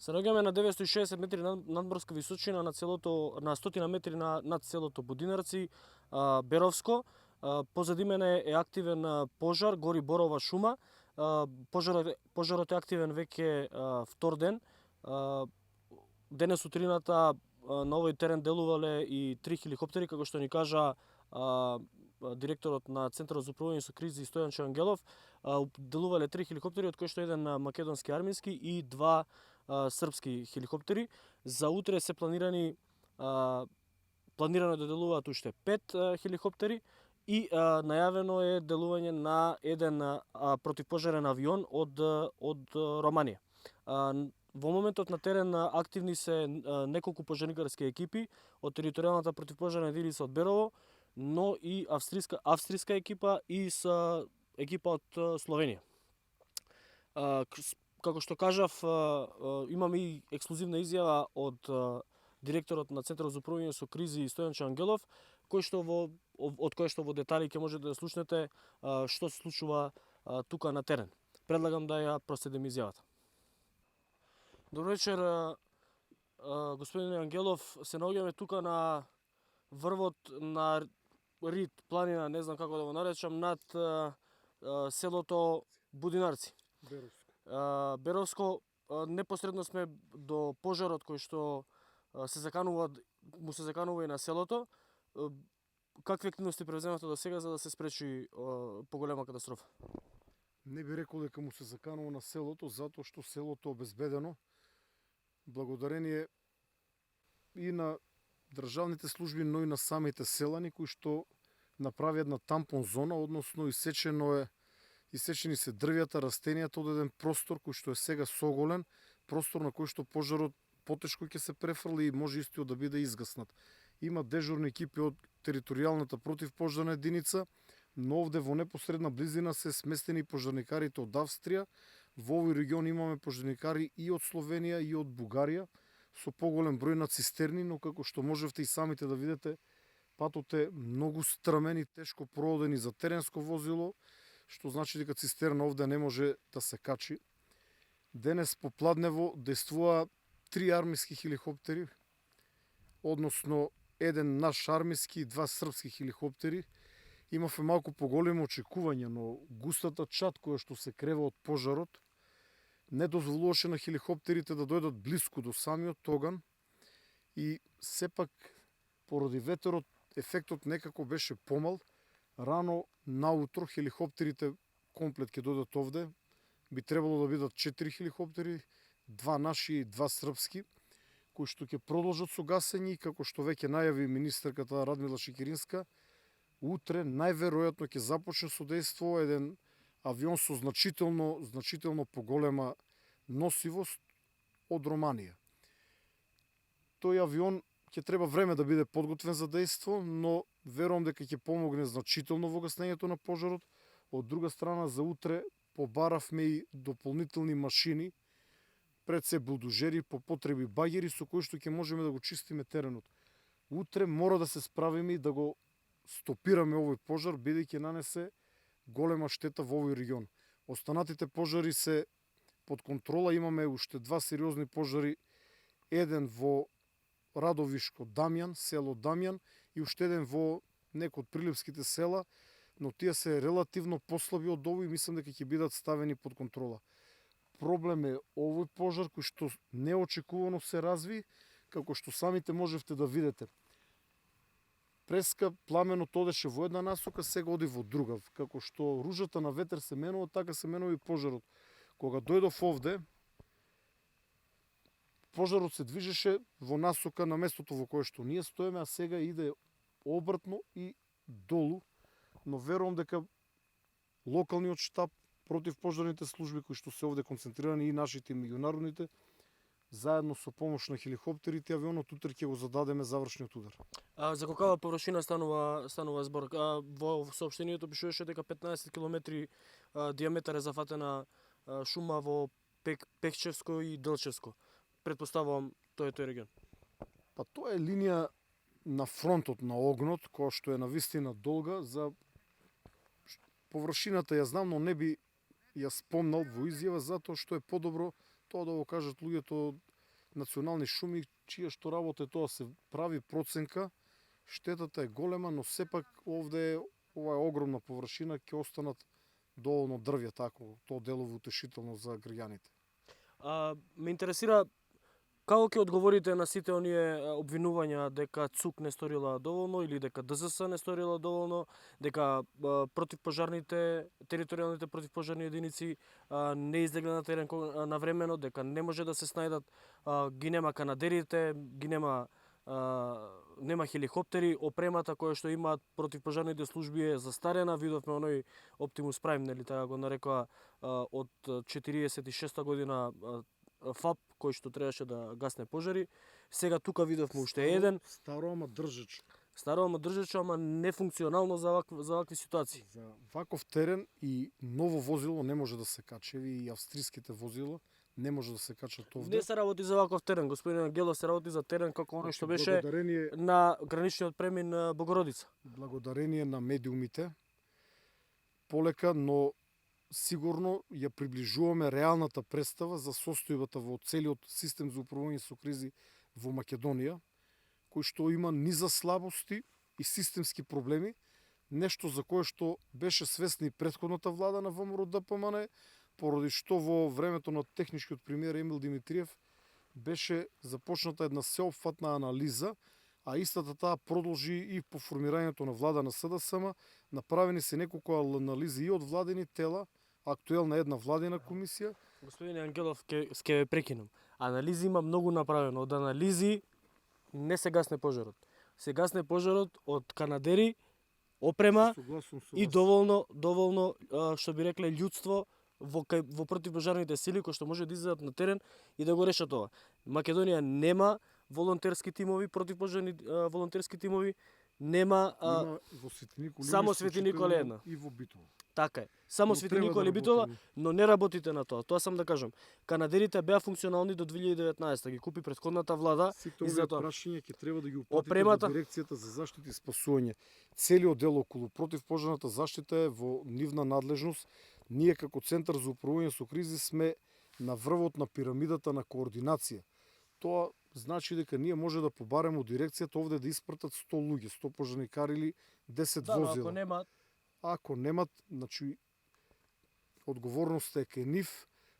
Се наоѓаме на 960 метри надморска височина на 100 метри над селото Будинарци, Беровско. Позади мене е активен пожар, гори борова шума. Пожарот е активен веќе втор ден. Денес утрината на овој терен делувале и 3 хеликоптери, како што ни кажа директорот на Центарот за управување со кризи Стојан Ангелов. Делувале 3 хеликоптери, од кои што еден македонски армиски и 2 српски хеликоптери. За утре се планирано да делуваат уште 5 хеликоптери и најавено е делување на еден противпожарен авион од Романија. Во моментот на терен активни се неколку пожарникарски екипи од територијалната противпожарна единица од Берово, но и австријска екипа и с екипа од Словенија. Како што кажав, имаме и ексклузивна изјава од директорот на Центарот за управување со кризи Стојан Ангелов, од кој што во детали ќе можете да слушнете што се случува тука на терен. Предлагам да ја проследиме изјавата. Добро вечер, господин Ангелов. Се наоѓаме тука на врвот на Рид, планина, не знам како да го наречам, над селото Будинарци. Беровско. Непосредно сме до пожарот кој што се заканува и на селото. Какви активности превземате до сега за да се спречи поголема катастрофа? Не би рекол дека му се заканува на селото, затоа што селото е обезбедено. Благодарение и на државните служби, но и на самите селани кои што направи една тампон зона, односно исечени се дрвјата, растенијата од еден простор кој што е сега соголен, простор на кој што пожарот потешко ќе се префрли и може истиот да биде изгаснат. Има дежурни екипи од територијалната противпожарна единица, но овде во непосредна близина се сместени пожарникарите од Австрија. Во овој регион имаме пожарникари и од Словенија и од Бугарија со поголем број на цистерни, но како што можевте и самите да видите, патот е многу стрмен и тешко прооден и за теренско возило, што значи дека цистерна овде не може да се качи. Денес попладнево действува 3 армиски хеликоптери, односно еден наш армиски и 2 српски хеликоптери. Имавме малку поголеми очекувања, но густата чад која што се крева од пожарот не дозволуваше на хеликоптерите да дојдат блиску до самиот оган и сепак поради ветерот ефектот некако беше помал. Рано наутро хеликоптерите комплет ќе дојдат овде. Би требало да бидат 4 хеликоптери, 2 наши и 2 српски, кои што ќе продолжат со гасење и како што веќе најави министерката Радмила Шекеринска, утре најверојатно ќе започне со дејство еден авион со значително поголема носивост од Романија. Тој авион ќе треба време да биде подготвен за дејство, но верувам дека ќе помогне значително во гаснењето на пожарот. Од друга страна, за утре побаравме и дополнителни машини, пред се булдожери, по потреби багери со кои што ќе можеме да го чистиме теренот. Утре мора да се справиме и да го стопираме овој пожар, бидејќи нанесе голема штета во овој регион. Останатите пожари се под контрола, имаме уште 2 сериозни пожари, еден во Радовишко Дамјан, село Дамјан, и уште еден во некој од прилипските села, но тие се релативно послаби од овој и мислам дека ќе бидат ставени под контрола. Проблем е овој пожар кој што неочекувано се разви, како што самите можевте да видите. Преска пламенот одеше во една насока, сега оди во друга. Како што ружата на ветер се менува, така се менува и пожарот. Кога дојдов овде, пожарот се движеше во насока на местото во кое што ние стоиме, а сега иде обртно и долу, но верувам дека локалниот штаб, противпожарните служби кои што се овде концентрирани и нашите и меѓународните, заедно со помош на хеликоптерите и авионот, утре ќе го зададеме завршниот удар. За колкава површина станува збор? Во соопштението пишуваше дека 15 км диаметар е зафатена шума во Пекчевско и Делчевско. Предпоставувам тој е тој регион. Па тоа е линија на фронтот на огнот, која што е навистина долга. За површината ја знам, но не би ја спомнал во изјава, затоа што е подобро тоа да го кажат луѓето национални шуми, чија што работа е тоа се прави проценка, штетата е голема, но сепак овде е ова е огромна површина, ќе останат доволно дрвја, тако, тоа делува утешително за граѓаните. Ме интересира како ќе одговорите на сите оние обвинувања дека ЦУК не сторила доволно или дека ДЗС не сторила доволно, дека противпожарните, територијалните противпожарни единици не излегле на терен навремено, дека не може да се снајдат, ги нема канадерите, ги нема нема хеликоптери, опремата која што имаат противпожарните служби е застарена, видовме оној Optimus Prime, нели така го нарекоа, од 46-та година ФАП кој што требаше да гасне пожари. Сега тука видовме уште еден. Старо, ама држач. Старо, ама држачо, ама нефункционално за вакви ситуации. За ваков терен и ново возило не може да се качи, и австриските возила не може да се качат овде. Не се работи за ваков терен, господин Ангелов, се работи за терен како оној што беше благодарение, на граничниот премин на Богородица. благодарение на медиумите, полека, но сигурно ја приближуваме реалната представа за состојбата во целиот систем за управување со кризи во Македонија, кој што има низа слабости и системски проблеми, нешто за кое што беше свесна и претходната влада на ВМРО ДПМН, поради што во времето на техничкиот премиер Емил Димитриев беше започната една сеопфатна анализа, а истата таа продолжи и по формирањето на влада на СДСМ, направени се неколку анализи и од владени тела, актуелна една владина комисија. Господин Ангелов, ќе ве прекинам. Анализи има многу направено. Од анализи не се гасне пожарот. Се гасне пожарот од канадери, опрема и доволно што би рекле луѓство во противпожарните сили кои што може да излезат на терен и да го решат ова. Македонија нема волонтерски тимови, противпожарни волонтерски тимови, нема во Свети Николе, само Свети Николе една. И во Битола. Така е. Само Свети Николе Битола, но не работите на тоа. Тоа сам да кажам. Канадерите беа функционални до 2019, ги купи претходната влада Сите и овие затоа прашања ќе треба да ги упатите опремата во дирекцијата за заштита и спасување. Целиот дел околу противпожарната заштита е во нивна надлежност. Ние како Центар за управување со кризи сме на врвот на пирамидата на координација. Тоа значи дека ние може да побареме од дирекцијата овде да испратат 100 луѓе, 100 пожарникари или 10 возила. ако нема Ако немат, значи одговорноста е кај нив,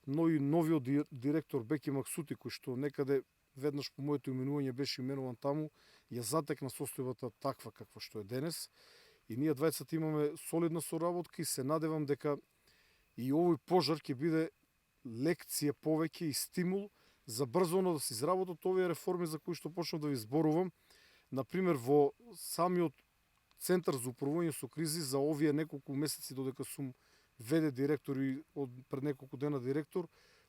но и новиот директор Беки Максути, кој што некаде веднаш по моето именување беше именуван таму, ја затекна состојбата таква каква што е денес. И ние двајцата имаме солидна соработка и се надевам дека и овој пожар ќе биде лекција повеќе и стимул за брзоно да се изработат овие реформи за кои што почнав да ви зборувам. Например, во самиот Центар за управување со кризи за овие неколку месеци додека сум ВД директор и од пред неколку дена директор,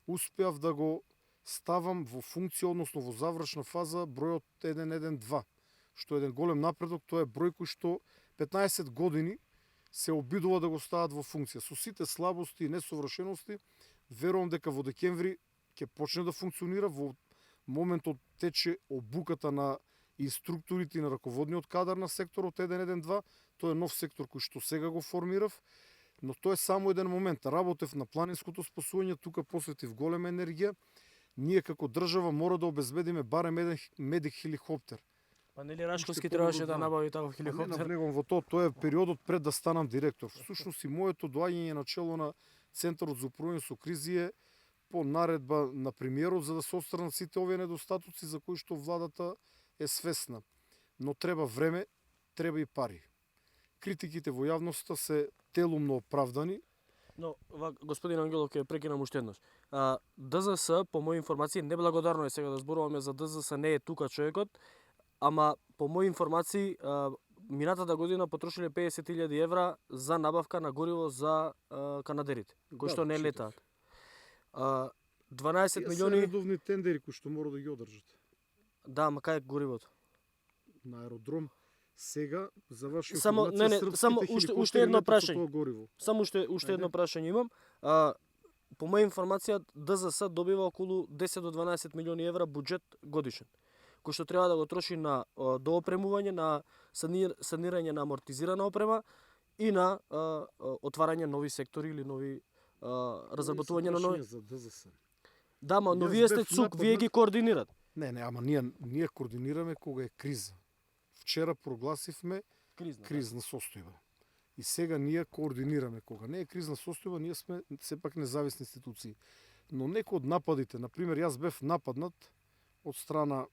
успеав да го ставам во функција, односно во завршна фаза бројот 112, што е еден голем напредок. Тоа е број кој што 15 години се обидува да го стават во функција. Со сите слабости и несовршености, верувам дека во декември ќе почне да функционира. Во моментот тече обуката на инструкторите и на раководниот кадар на секторот 112. Тоа е нов сектор кој што сега го формирав, но тоа е само еден момент. Работев на планинското спасување, тука посветив голема енергија. Ние како држава мора да обезбедиме барем еден медик хеликоптер. Па нели Рашковски требаше да набави таков Не хеликоптер? навлегувам во тоа е периодот пред да станам директор. Всушност и моето доаѓање на чело на Центарот за управување со кризи е по наредба на премиерот за да се отстранат сите овие недостатоци за кои што владата е свесна. Но треба време, треба и пари. Критиките во јавноста се телумно оправдани. Но, господин Ангелов, ќе прекинам уште еднаш. ДЗС, по мои информации, неблагодарно е сега да зборуваме за ДЗС, не е тука човекот, ама по мои информации, минатата година потрошиле 50.000 евра за набавка на гориво за канадерите, кои што не летаат. 12 милиони... редовни тендери кои што мора да ги одржат. Да, ма кај е горивото? На аеродром. Сега, за ваша Само, информација, само уште едно прашање. Гориво. Само уште едно прашање имам. По моја информација, ДЗС добива околу 10 до 12 милиони евра буџет годишен, кој што треба да го троши на доопремување, на санирање на амортизирана опрема и на отварање нови сектори или нови разработување на нови. За ДЗС. Да, ма, но Јас вие сте бев ЦУК, вие нападнат. ги координирате. Не, ама ние координираме кога е криза. Вчера прогласивме Кризна. кризна состојба. И сега ние координираме. Кога не е кризна состојба, ние сме сепак независни институции. Но некои од нападите, например, јас бев нападнат од страна,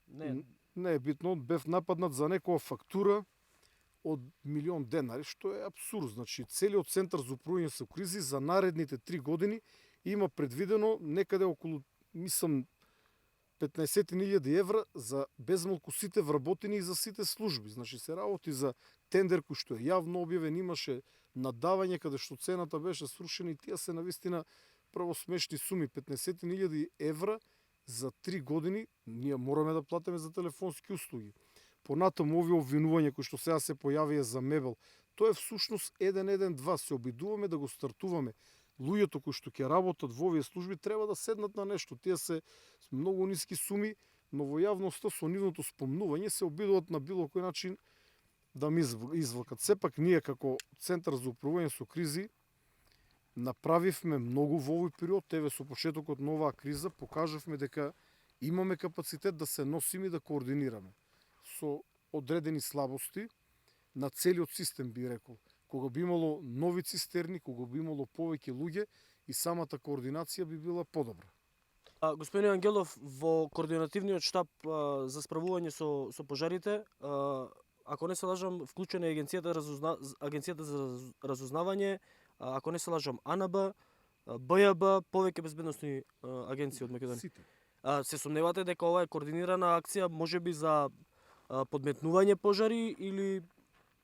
Не, не е битно, бев нападнат за некоја фактура од 1.000.000 денари, што е апсурд. Значи, целиот центар за управување со кризи за наредните 3 години има предвидено некаде околу, мислам, 15.000 евра за безмалку сите вработени и за сите служби. Значи се работи за тендер кој што е јавно објавен, имаше надавање каде што цената беше срушена и тие се навистина прво смешни суми. 15.000 евра за 3 години ние мораме да платиме за телефонски услуги. Понатаму овие обвинувања кои што сега се појавија за мебел, тоа е всушност 112. Се обидуваме да го стартуваме. Луѓето кои што ќе работат во овие служби треба да седнат на нешто. Тие се многу ниски суми, но во јавноста со нивното спомнување се обидуваат на било кој начин да ми извлакат. Сепак ние како Центар за управување со кризи направивме многу во овој период, еве со почетокот на оваа криза покажавме дека имаме капацитет да се носиме и да координираме со одредени слабости на целиот систем, би рекол. Кога би имало нови цистерни, кога би имало повеќе луѓе и самата координација би била подобра. Господин Ангелов, во координативниот штаб за справување со пожарите, ако не се лажам, вклучена е агенцијата за разузнавање, ако не се лажам, АНБ, БЈБ, повеќе безбедносни агенции од Македонија. Сите. Се сомневате дека ова е координирана акција, можеби за подметнување пожари или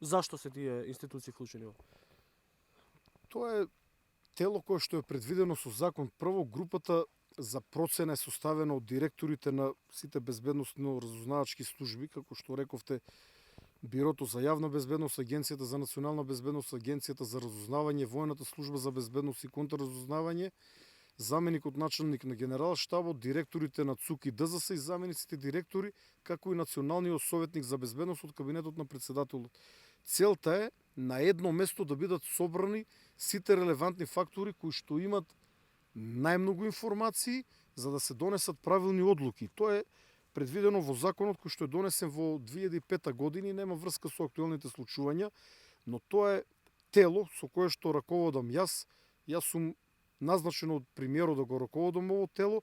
зашто се тие институции вклучени во? Тоа е тело кое што е предвидено со закон. Прво, групата за процена е составена од директорите на сите безбедносно-разузнавачки служби, како што рековте, Бирото за јавна безбедност, Агенцијата за национална безбедност, Агенцијата за разузнавање, Војната служба за безбедност и контрразузнавање, заменикот началник на генерал штабот, директорите на ЦУК и ДЗС и замениците директори, како и националниот советник за безбедност од кабинетот на претседателот. Целта е на едно место да бидат собрани сите релевантни фактори кои што имат најмногу информации за да се донесат правилни одлуки. Тоа е предвидено во законот кој што е донесен во 2005 година и нема врска со актуелните случувања, но тоа е тело со кое што раководам јас. Јас сум назначен од премиерот да го раководам ово тело,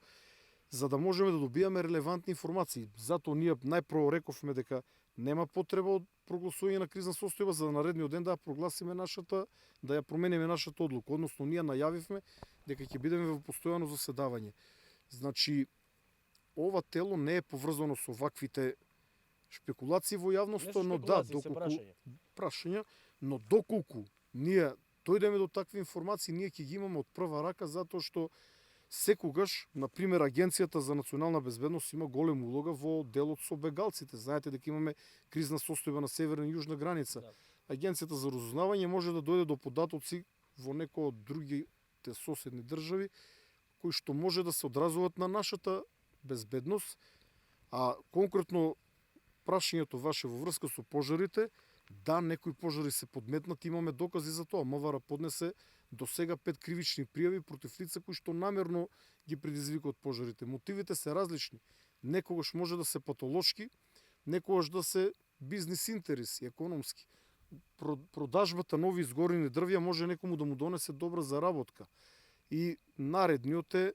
за да можеме да добијаме релевантни информации. Затоа ние најпрво рековме дека нема потреба од прогласување на кризна состојба, за да наредниот ден да ја прогласиме нашата, да ја промениме нашата одлука. Односно, ние најавивме дека ќе бидеме во постојано заседавање. Значи, ова тело не е поврзано со ваквите шпекулации во јавноста, но да, доколку прашања, но доколку ние дојдеме до такви информации, ние ќе ги имаме од прва рака, затоа што секогаш, например, Агенцијата за национална безбедност има голема улога во делот со бегалците. Знаете дека имаме кризна состојба на северна и јужна граница. Да. Агенцијата за разузнавање може да дојде до податоци во некои од другите соседни држави, кои што може да се одразуваат на нашата безбедност, а конкретно прашањето ваше во врска со пожарите, да, некои пожари се подметнати, имаме докази за тоа. МВР поднесе до сега 5 кривични пријави против лица кои што намерно ги предизвикаат пожарите. Мотивите се различни. Некогаш може да се патолошки, некогаш да се бизнис интереси, економски. Продажбата нови изгорени дрвја може некому да му донесе добра заработка. И наредниот е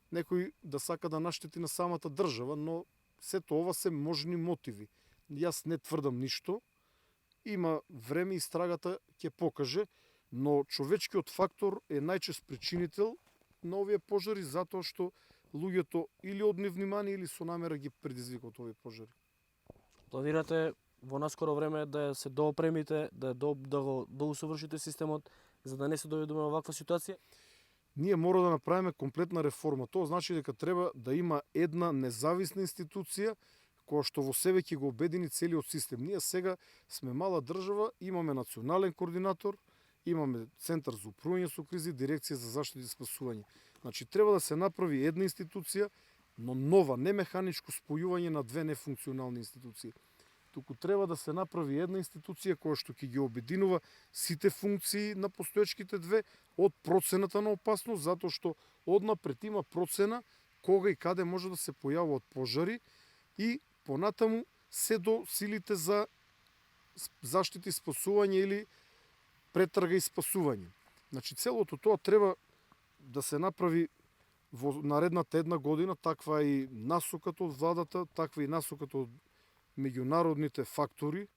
некој да сака да наштети на самата држава, но сето ова се можни мотиви. Јас не тврдам ништо, има време, истрагата ќе покаже, но човечкиот фактор е најчест причинител на овие пожари, затоа што луѓето или од невнимание или со намера ги предизвикаат овие пожари. Планирате во наскоро време да се доопремите, да го доусовршите системот, за да не се доведеме во ваква ситуација? Ние мора да направиме комплетна реформа. Тоа значи дека треба да има една независна институција која што во себе ќе го обедини целиот систем. Ние сега сме мала држава, имаме национален координатор, имаме Центар за управување со кризи, Дирекција за заштита и спасување. Значи треба да се направи една институција, но нова, не механичко спојување на две нефункционални институции. туку треба да се направи една институција која што ќе ги обединува сите функции на постоечките две од процената на опасност, затоа што однапред има процена кога и каде може да се појавуваат пожари и понатаму се до силите за заштита и спасување или претрага и спасување. Значи целото тоа треба да се направи во наредната една година, таква и насоката од владата, таква и насоката од меѓународните фактори,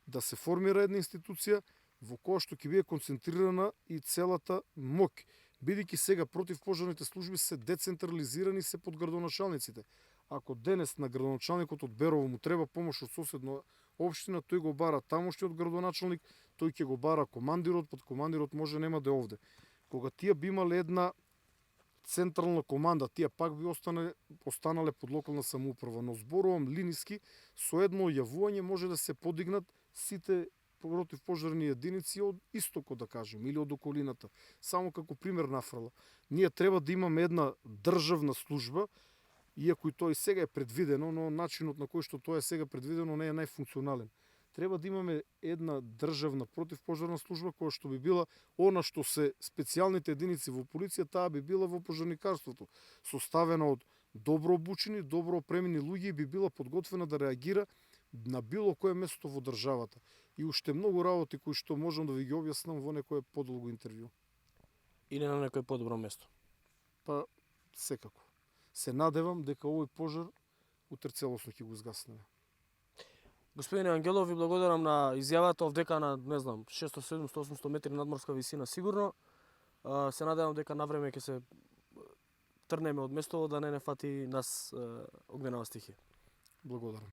да се формира една институција во која што ќе биде концентрирана и целата моќ. Бидејќи сега противпожарните служби се децентрализирани, се под градоначалниците. Ако денес на градоначалникот од Берово му треба помош од соседна општина, тој го бара тамошниот градоначалник, тој ќе го бара командирот, под командирот може нема да е овде. Кога тие би имале една централна команда, тие пак би останале под локална самоуправа, но зборувам линиски, со едно јавување може да се подигнат сите противпожарни единици од истокот, да кажем, или од околината. Само како пример нафрла. Ние треба да имаме една државна служба, иако и тоа и сега е предвидено, но начинот на кој што тоа е сега предвидено не е најфункционален. Треба да имаме една државна противпожарна служба која што би била она што се специјалните единици во полиција, таа би била во пожарникарството, составена од добро обучени, добро опремени луѓе и би била подготвена да реагира на било кое место во државата. И уште многу работи кои што можам да ви ги објаснам во некое подолго интервју. Или на некој подобро место. Па секако. Се надевам дека овој пожар утре целосно ќе го изгаснеме. Господине Ангелов, ви благодарам на изјавата овдека на, не знам, 600, 700, 800 метри надморска висина сигурно. Се надевам дека навреме ќе се трнеме од местово да не фати нас огненава стихија. Благодарам.